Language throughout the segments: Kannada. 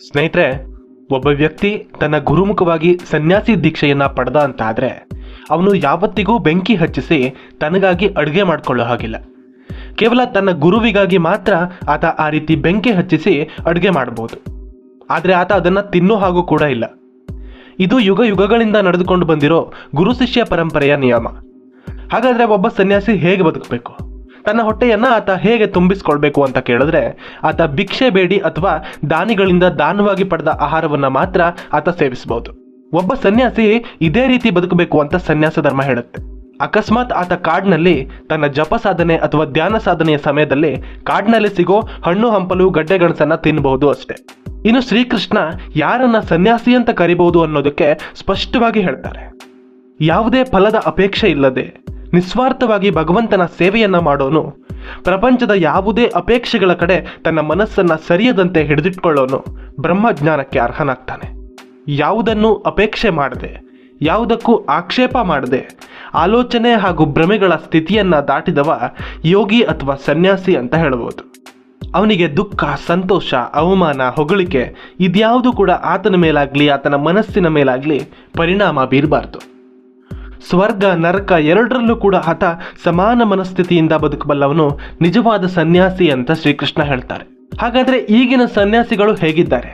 ಸ್ನೇಹಿತರೆ, ಒಬ್ಬ ವ್ಯಕ್ತಿ ತನ್ನ ಗುರುಮುಖವಾಗಿ ಸನ್ಯಾಸಿ ದೀಕ್ಷೆಯನ್ನ ಪಡೆದ ಅಂತ ಆದ್ರೆ ಅವನು ಯಾವತ್ತಿಗೂ ಬೆಂಕಿ ಹಚ್ಚಿಸಿ ತನಗಾಗಿ ಅಡುಗೆ ಮಾಡ್ಕೊಳ್ಳೋ ಹಾಗಿಲ್ಲ. ಕೇವಲ ತನ್ನ ಗುರುವಿಗಾಗಿ ಮಾತ್ರ ಆತ ಆ ರೀತಿ ಬೆಂಕಿ ಹಚ್ಚಿಸಿ ಅಡುಗೆ ಮಾಡಬಹುದು. ಆದರೆ ಆತ ಅದನ್ನು ತಿನ್ನೋ ಹಾಗೂ ಕೂಡ ಇಲ್ಲ. ಇದು ಯುಗ ಯುಗಗಳಿಂದ ನಡೆದುಕೊಂಡು ಬಂದಿರೋ ಗುರು ಶಿಷ್ಯ ಪರಂಪರೆಯ ನಿಯಮ. ಹಾಗಾದರೆ ಒಬ್ಬ ಸನ್ಯಾಸಿ ಹೇಗೆ ಬದುಕಬೇಕು, ತನ್ನ ಹೊಟ್ಟೆಯನ್ನು ಆತ ಹೇಗೆ ತುಂಬಿಸ್ಕೊಳ್ಬೇಕು ಅಂತ ಕೇಳಿದ್ರೆ, ಆತ ಭಿಕ್ಷೆ ಬೇಡಿ ಅಥವಾ ದಾನಿಗಳಿಂದ ದಾನವಾಗಿ ಪಡೆದ ಆಹಾರವನ್ನು ಮಾತ್ರ ಆತ ಸೇವಿಸಬಹುದು. ಒಬ್ಬ ಸನ್ಯಾಸಿ ಇದೇ ರೀತಿ ಬದುಕಬೇಕು ಅಂತ ಸನ್ಯಾಸ ಧರ್ಮ ಹೇಳುತ್ತೆ. ಅಕಸ್ಮಾತ್ ಆತ ಕಾಡಿನಲ್ಲಿ ತನ್ನ ಜಪ ಸಾಧನೆ ಅಥವಾ ಧ್ಯಾನ ಸಾಧನೆಯ ಸಮಯದಲ್ಲಿ ಕಾಡಿನಲ್ಲಿ ಸಿಗೋ ಹಣ್ಣು ಹಂಪಲು ಗಡ್ಡೆ ಗೆಣಸನ್ನ ತಿನ್ನಬಹುದು ಅಷ್ಟೇ. ಇನ್ನು ಶ್ರೀಕೃಷ್ಣ ಯಾರನ್ನ ಸನ್ಯಾಸಿ ಅಂತ ಕರಿಬಹುದು ಅನ್ನೋದಕ್ಕೆ ಸ್ಪಷ್ಟವಾಗಿ ಹೇಳ್ತಾರೆ. ಯಾವುದೇ ಫಲದ ಅಪೇಕ್ಷೆ ಇಲ್ಲದೆ ನಿಸ್ವಾರ್ಥವಾಗಿ ಭಗವಂತನ ಸೇವೆಯನ್ನ ಮಾಡೋನು, ಪ್ರಪಂಚದ ಯಾವುದೇ ಅಪೇಕ್ಷೆಗಳ ಕಡೆ ತನ್ನ ಮನಸ್ಸನ್ನ ಸರಿಯದಂತೆ ಹಿಡಿದಿಟ್ಕೊಳ್ಳೋನು ಬ್ರಹ್ಮಜ್ಞಾನಕ್ಕೆ ಅರ್ಹನಾಗ್ತಾನೆ. ಯಾವುದನ್ನು ಅಪೇಕ್ಷೆ ಮಾಡದೆ, ಯಾವುದಕ್ಕೂ ಆಕ್ಷೇಪ ಮಾಡದೆ ಆಲೋಚನೆ ಹಾಗೂ ಭ್ರಮೆಗಳ ಸ್ಥಿತಿಯನ್ನ ದಾಟಿದವ ಯೋಗಿ ಅಥವಾ ಸನ್ಯಾಸಿ ಅಂತ ಹೇಳಬಹುದು. ಅವನಿಗೆ ದುಃಖ, ಸಂತೋಷ, ಅವಮಾನ, ಹೊಗಳಿಕೆ ಇದ್ಯಾವುದು ಕೂಡ ಆತನ ಮೇಲಾಗ್ಲಿ ಆತನ ಮನಸ್ಸಿನ ಮೇಲಾಗ್ಲಿ ಪರಿಣಾಮ ಬೀರಬಾರ್ದು. ಸ್ವರ್ಗ ನರಕ ಎರಡರಲ್ಲೂ ಕೂಡ ಆತ ಸಮಾನ ಮನಸ್ಥಿತಿಯಿಂದ ಬದುಕಬಲ್ಲವನು ನಿಜವಾದ ಸನ್ಯಾಸಿ ಅಂತ ಶ್ರೀಕೃಷ್ಣ ಹೇಳ್ತಾರೆ. ಹಾಗಾದ್ರೆ ಈಗಿನ ಸನ್ಯಾಸಿಗಳು ಹೇಗಿದ್ದಾರೆ?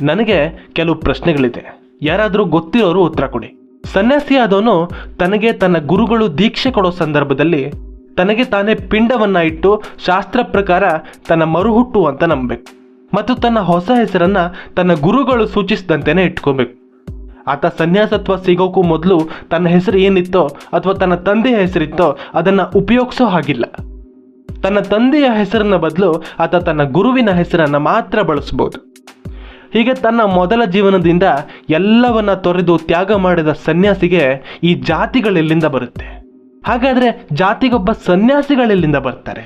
ನನಗೆ ಕೆಲವು ಪ್ರಶ್ನೆಗಳಿದೆ, ಯಾರಾದರೂ ಗೊತ್ತಿರೋರು ಉತ್ತರ ಕೊಡಿ. ಸನ್ಯಾಸಿ ಆದವನು ತನಗೆ ತನ್ನ ಗುರುಗಳು ದೀಕ್ಷೆ ಕೊಡೋ ಸಂದರ್ಭದಲ್ಲಿ ತನಗೆ ತಾನೇ ಪಿಂಡವನ್ನ ಇಟ್ಟು ಶಾಸ್ತ್ರ ಪ್ರಕಾರ ತನ್ನ ಮರುಹುಟ್ಟು ಅಂತ ನಂಬಬೇಕು ಮತ್ತು ತನ್ನ ಹೊಸ ಹೆಸರನ್ನ ತನ್ನ ಗುರುಗಳು ಸೂಚಿಸಿದಂತೆಯೇ ಇಟ್ಕೋಬೇಕು. ಆತ ಸನ್ಯಾಸತ್ವ ಸಿಗೋಕ್ಕೂ ಮೊದಲು ತನ್ನ ಹೆಸರು ಏನಿತ್ತೋ ಅಥವಾ ತನ್ನ ತಂದೆಯ ಹೆಸರಿತ್ತೋ ಅದನ್ನು ಉಪಯೋಗಿಸೋ ಹಾಗಿಲ್ಲ. ತನ್ನ ತಂದೆಯ ಹೆಸರನ್ನ ಬದಲು ಆತ ತನ್ನ ಗುರುವಿನ ಹೆಸರನ್ನು ಮಾತ್ರ ಬಳಸ್ಬೋದು. ಹೀಗೆ ತನ್ನ ಮೊದಲ ಜೀವನದಿಂದ ಎಲ್ಲವನ್ನ ತೊರೆದು ತ್ಯಾಗ ಮಾಡಿದ ಸನ್ಯಾಸಿಗೆ ಈ ಜಾತಿಗಳೆಲ್ಲಿಂದ ಬರುತ್ತೆ? ಹಾಗಾದರೆ ಜಾತಿಗೊಬ್ಬ ಸನ್ಯಾಸಿಗಳೆಲ್ಲಿಂದ ಬರ್ತಾರೆ?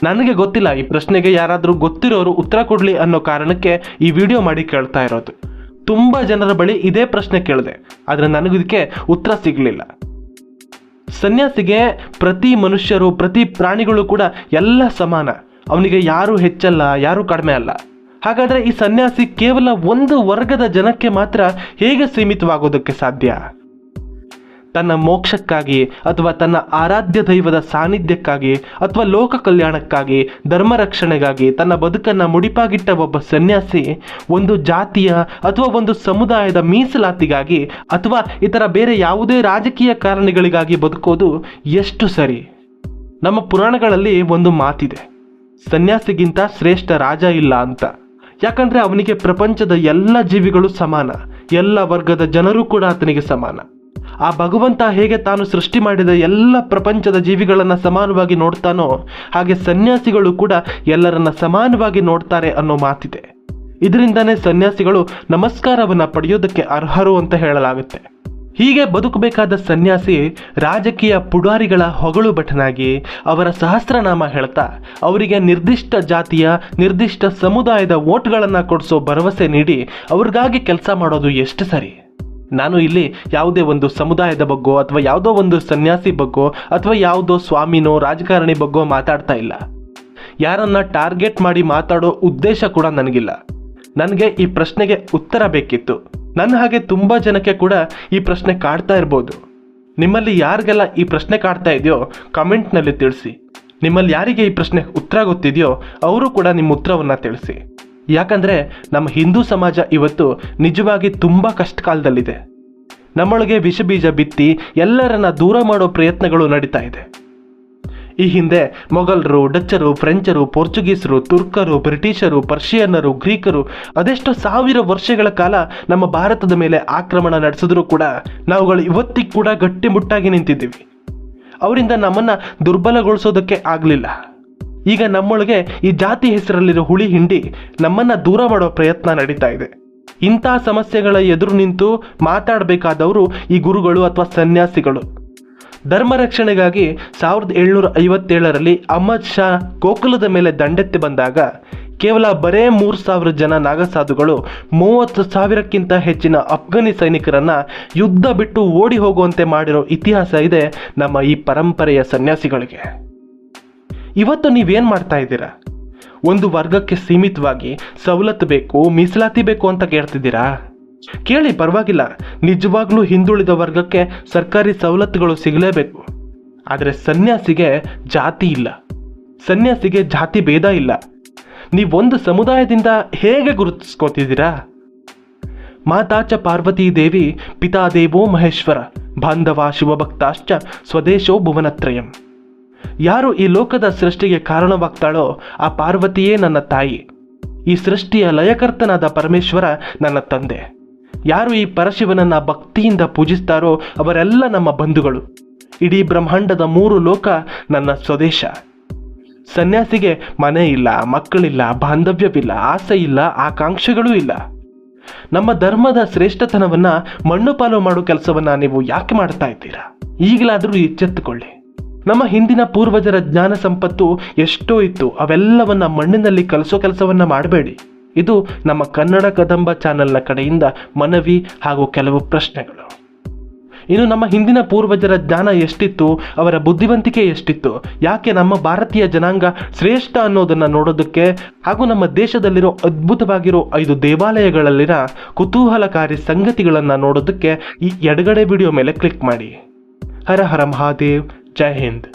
ನನಗೆ ಗೊತ್ತಿಲ್ಲ. ಈ ಪ್ರಶ್ನೆಗೆ ಯಾರಾದರೂ ಗೊತ್ತಿರೋರು ಉತ್ತರ ಕೊಡಲಿ ಅನ್ನೋ ಕಾರಣಕ್ಕೆ ಈ ವಿಡಿಯೋ ಮಾಡಿ ಕೇಳ್ತಾ ಇರೋದು. ತುಂಬ ಜನರ ಬಳಿ ಇದೇ ಪ್ರಶ್ನೆ ಕೇಳಿದೆ, ಆದರೆ ನನಗಿದಕ್ಕೆ ಉತ್ತರ ಸಿಗಲಿಲ್ಲ. ಸನ್ಯಾಸಿಗೆ ಪ್ರತಿ ಮನುಷ್ಯರು, ಪ್ರತಿ ಪ್ರಾಣಿಗಳು ಕೂಡ ಎಲ್ಲ ಸಮಾನ. ಅವನಿಗೆ ಯಾರು ಹೆಚ್ಚಲ್ಲ, ಯಾರು ಕಡಿಮೆ ಅಲ್ಲ. ಹಾಗಾದರೆ ಈ ಸನ್ಯಾಸಿ ಕೇವಲ ಒಂದು ವರ್ಗದ ಜನಕ್ಕೆ ಮಾತ್ರ ಹೇಗೆ ಸೀಮಿತವಾಗೋದಕ್ಕೆ ಸಾಧ್ಯ? ತನ್ನ ಮೋಕ್ಷಕ್ಕಾಗಿ ಅಥವಾ ತನ್ನ ಆರಾಧ್ಯ ದೈವದ ಸಾನ್ನಿಧ್ಯಕ್ಕಾಗಿ ಅಥವಾ ಲೋಕ ಕಲ್ಯಾಣಕ್ಕಾಗಿ, ಧರ್ಮ ರಕ್ಷಣೆಗಾಗಿ ತನ್ನ ಬದುಕನ್ನು ಮುಡಿಪಾಗಿಟ್ಟ ಒಬ್ಬ ಸನ್ಯಾಸಿ ಒಂದು ಜಾತಿಯ ಅಥವಾ ಒಂದು ಸಮುದಾಯದ ಮೀಸಲಾತಿಗಾಗಿ ಅಥವಾ ಇತರ ಬೇರೆ ಯಾವುದೇ ರಾಜಕೀಯ ಕಾರಣಗಳಿಗಾಗಿ ಬದುಕೋದು ಎಷ್ಟು ಸರಿ? ನಮ್ಮ ಪುರಾಣಗಳಲ್ಲಿ ಒಂದು ಮಾತಿದೆ, ಸನ್ಯಾಸಿಗಿಂತ ಶ್ರೇಷ್ಠ ರಾಜ ಇಲ್ಲ ಅಂತ. ಯಾಕಂದ್ರೆ ಅವನಿಗೆ ಪ್ರಪಂಚದ ಎಲ್ಲ ಜೀವಿಗಳು ಸಮಾನ, ಎಲ್ಲ ವರ್ಗದ ಜನರು ಕೂಡ ಆತನಿಗೆ ಸಮಾನ. ಆ ಭಗವಂತ ಹೇಗೆ ತಾನು ಸೃಷ್ಟಿ ಮಾಡಿದ ಎಲ್ಲ ಪ್ರಪಂಚದ ಜೀವಿಗಳನ್ನು ಸಮಾನವಾಗಿ ನೋಡ್ತಾನೋ ಹಾಗೆ ಸನ್ಯಾಸಿಗಳು ಕೂಡ ಎಲ್ಲರನ್ನ ಸಮಾನವಾಗಿ ನೋಡ್ತಾರೆ ಅನ್ನೋ ಮಾತಿದೆ. ಇದರಿಂದನೇ ಸನ್ಯಾಸಿಗಳು ನಮಸ್ಕಾರವನ್ನ ಪಡೆಯೋದಕ್ಕೆ ಅರ್ಹರು ಅಂತ ಹೇಳಲಾಗುತ್ತೆ. ಹೀಗೆ ಬದುಕಬೇಕಾದ ಸನ್ಯಾಸಿ ರಾಜಕೀಯ ಪುಡಾರಿಗಳ ಹೊಗಳು ಭಟನಾಗಿ ಅವರ ಸಹಸ್ರನಾಮ ಹೇಳ್ತಾ ಅವರಿಗೆ ನಿರ್ದಿಷ್ಟ ಜಾತಿಯ, ನಿರ್ದಿಷ್ಟ ಸಮುದಾಯದ ವೋಟ್ಗಳನ್ನು ಕೊಡಿಸೋ ಭರವಸೆ ನೀಡಿ ಅವ್ರಿಗಾಗಿ ಕೆಲಸ ಮಾಡೋದು ಎಷ್ಟು ಸರಿ? ನಾನು ಇಲ್ಲಿ ಯಾವುದೇ ಒಂದು ಸಮುದಾಯದ ಬಗ್ಗೋ ಅಥವಾ ಯಾವುದೋ ಒಂದು ಸನ್ಯಾಸಿ ಬಗ್ಗೋ ಅಥವಾ ಯಾವುದೋ ಸ್ವಾಮಿನೋ ರಾಜಕಾರಣಿ ಬಗ್ಗೋ ಮಾತಾಡ್ತಾ ಇಲ್ಲ. ಯಾರನ್ನ ಟಾರ್ಗೆಟ್ ಮಾಡಿ ಮಾತಾಡೋ ಉದ್ದೇಶ ಕೂಡ ನನಗಿಲ್ಲ. ನನಗೆ ಈ ಪ್ರಶ್ನೆಗೆ ಉತ್ತರ ಬೇಕಿತ್ತು. ನನ್ನ ಹಾಗೆ ತುಂಬ ಜನಕ್ಕೆ ಕೂಡ ಈ ಪ್ರಶ್ನೆ ಕಾಡ್ತಾ ಇರ್ಬೋದು. ನಿಮ್ಮಲ್ಲಿ ಯಾರಿಗೆಲ್ಲ ಈ ಪ್ರಶ್ನೆ ಕಾಡ್ತಾ ಇದೆಯೋ ಕಮೆಂಟ್ನಲ್ಲಿ ತಿಳಿಸಿ. ನಿಮ್ಮಲ್ಲಿ ಯಾರಿಗೆ ಈ ಪ್ರಶ್ನೆ ಉತ್ತರ ಗೊತ್ತಿದೆಯೋ ಅವರು ಕೂಡ ನಿಮ್ಮ ಉತ್ತರವನ್ನು ತಿಳಿಸಿ. ಯಾಕಂದರೆ ನಮ್ಮ ಹಿಂದೂ ಸಮಾಜ ಇವತ್ತು ನಿಜವಾಗಿ ತುಂಬ ಕಷ್ಟ ಕಾಲದಲ್ಲಿದೆ. ನಮ್ಮೊಳಗೆ ವಿಷಬೀಜ ಬಿತ್ತಿ ಎಲ್ಲರನ್ನ ದೂರ ಮಾಡೋ ಪ್ರಯತ್ನಗಳು ನಡೀತಾ ಇದೆ. ಈ ಹಿಂದೆ ಮೊಘಲರು, ಡಚ್ಚರು, ಫ್ರೆಂಚರು, ಪೋರ್ಚುಗೀಸರು, ತುರ್ಕರು, ಬ್ರಿಟಿಷರು, ಪರ್ಷಿಯನ್ನರು, ಗ್ರೀಕರು ಅದೆಷ್ಟೋ ಸಾವಿರ ವರ್ಷಗಳ ಕಾಲ ನಮ್ಮ ಭಾರತದ ಮೇಲೆ ಆಕ್ರಮಣ ನಡೆಸಿದ್ರು ಕೂಡ ನಾವುಗಳು ಇವತ್ತಿಗೆ ಕೂಡ ಗಟ್ಟಿಮುಟ್ಟಾಗಿ ನಿಂತಿದ್ದೀವಿ. ಅವರಿಂದ ನಮ್ಮನ್ನು ದುರ್ಬಲಗೊಳಿಸೋದಕ್ಕೆ ಆಗಲಿಲ್ಲ. ಈಗ ನಮ್ಮೊಳಗೆ ಈ ಜಾತಿ ಹೆಸರಲ್ಲಿರೋ ಹುಳಿ ಹಿಂಡಿ ನಮ್ಮನ್ನು ದೂರ ಮಾಡೋ ಪ್ರಯತ್ನ ನಡೀತಾ ಇದೆ. ಇಂಥ ಸಮಸ್ಯೆಗಳ ಎದುರು ನಿಂತು ಮಾತಾಡಬೇಕಾದವರು ಈ ಗುರುಗಳು ಅಥವಾ ಸನ್ಯಾಸಿಗಳು. ಧರ್ಮ ರಕ್ಷಣೆಗಾಗಿ 1757ರಲ್ಲಿ ಅಹ್ಮದ್ ಶಾ ಗೋಕುಲದ ಮೇಲೆ ದಂಡೆತ್ತಿ ಬಂದಾಗ ಕೇವಲ ಬರೇ 3000 ಜನ ನಾಗಸಾಧುಗಳು 30,000ಕ್ಕಿಂತ ಹೆಚ್ಚಿನ ಅಫ್ಘಾನಿ ಸೈನಿಕರನ್ನ ಯುದ್ಧ ಬಿಟ್ಟು ಓಡಿ ಹೋಗುವಂತೆ ಮಾಡಿರೋ ಇತಿಹಾಸ ಇದೆ ನಮ್ಮ ಈ ಪರಂಪರೆಯ ಸನ್ಯಾಸಿಗಳಿಗೆ. ಇವತ್ತು ನೀವೇನು ಮಾಡ್ತಾ ಇದ್ದೀರಾ? ಒಂದು ವರ್ಗಕ್ಕೆ ಸೀಮಿತವಾಗಿ ಸವಲತ್ತು ಬೇಕು, ಮೀಸಲಾತಿ ಬೇಕು ಅಂತ ಕೇಳ್ತಿದ್ದೀರಾ? ಕೇಳಿ, ಪರವಾಗಿಲ್ಲ. ನಿಜವಾಗ್ಲೂ ಹಿಂದುಳಿದ ವರ್ಗಕ್ಕೆ ಸರ್ಕಾರಿ ಸವಲತ್ತುಗಳು ಸಿಗಲೇಬೇಕು. ಆದರೆ ಸನ್ಯಾಸಿಗೆ ಜಾತಿ ಇಲ್ಲ, ಸನ್ಯಾಸಿಗೆ ಜಾತಿ ಭೇದ ಇಲ್ಲ. ನೀವೊಂದು ಸಮುದಾಯದಿಂದ ಹೇಗೆ ಗುರುತಿಸ್ಕೋತಿದ್ದೀರಾ? ಮಾತಾ ಚ ಪಾರ್ವತೀ ದೇವಿ ಪಿತಾ ದೇವೋ ಮಹೇಶ್ವರ ಬಾಂಧವ ಶಿವಭಕ್ತಾಶ್ಚ ಸ್ವದೇಶೋ ಭುವನತ್ರಯಂ. ಯಾರು ಈ ಲೋಕದ ಸೃಷ್ಟಿಗೆ ಕಾರಣವಾಗ್ತಾಳೋ ಆ ಪಾರ್ವತಿಯೇ ನನ್ನ ತಾಯಿ. ಈ ಸೃಷ್ಟಿಯ ಲಯಕರ್ತನಾದ ಪರಮೇಶ್ವರ ನನ್ನ ತಂದೆ. ಯಾರು ಈ ಪರಶಿವನನ್ನ ಭಕ್ತಿಯಿಂದ ಪೂಜಿಸ್ತಾರೋ ಅವರೆಲ್ಲ ನಮ್ಮ ಬಂಧುಗಳು. ಇಡೀ ಬ್ರಹ್ಮಾಂಡದ 3 ಲೋಕ ನನ್ನ ಸ್ವದೇಶ. ಸನ್ಯಾಸಿಗೆ ಮನೆ ಇಲ್ಲ, ಮಕ್ಕಳಿಲ್ಲ, ಬಾಂಧವ್ಯವಿಲ್ಲ, ಆಸೆ ಇಲ್ಲ, ಆಕಾಂಕ್ಷೆಗಳೂ ಇಲ್ಲ. ನಮ್ಮ ಧರ್ಮದ ಶ್ರೇಷ್ಠತನವನ್ನ ಮಣ್ಣು ಪಾಲು ಮಾಡೋ ಕೆಲಸವನ್ನ ನೀವು ಯಾಕೆ ಮಾಡ್ತಾ ಇದ್ದೀರಾ? ಈಗಲಾದರೂ ಎಚ್ಚೆತ್ತುಕೊಳ್ಳಿ. ನಮ್ಮ ಹಿಂದಿನ ಪೂರ್ವಜರ ಜ್ಞಾನ ಸಂಪತ್ತು ಎಷ್ಟೋ ಇತ್ತು, ಅವೆಲ್ಲವನ್ನ ಮಣ್ಣಿನಲ್ಲಿ ಕಲಿಸೋ ಕೆಲಸವನ್ನ ಮಾಡಬೇಡಿ. ಇದು ನಮ್ಮ ಕನ್ನಡ ಕದಂಬ ಚಾನೆಲ್ನ ಕಡೆಯಿಂದ ಮನವಿ ಹಾಗೂ ಕೆಲವು ಪ್ರಶ್ನೆಗಳು. ಇನ್ನು ನಮ್ಮ ಹಿಂದಿನ ಪೂರ್ವಜರ ಜ್ಞಾನ ಎಷ್ಟಿತ್ತು, ಅವರ ಬುದ್ಧಿವಂತಿಕೆ ಎಷ್ಟಿತ್ತು, ಯಾಕೆ ನಮ್ಮ ಭಾರತೀಯ ಜನಾಂಗ ಶ್ರೇಷ್ಠ ಅನ್ನೋದನ್ನ ನೋಡೋದಕ್ಕೆ ಹಾಗೂ ನಮ್ಮ ದೇಶದಲ್ಲಿರೋ ಅದ್ಭುತವಾಗಿರೋ 5 ದೇವಾಲಯಗಳಲ್ಲಿನ ಕುತೂಹಲಕಾರಿ ಸಂಗತಿಗಳನ್ನು ನೋಡೋದಕ್ಕೆ ಈ ಎಡಗಡೆ ವಿಡಿಯೋ ಮೇಲೆ ಕ್ಲಿಕ್ ಮಾಡಿ. ಹರ ಹರ ಮಹಾದೇವ್. ಜೈ ಹಿಂದ್.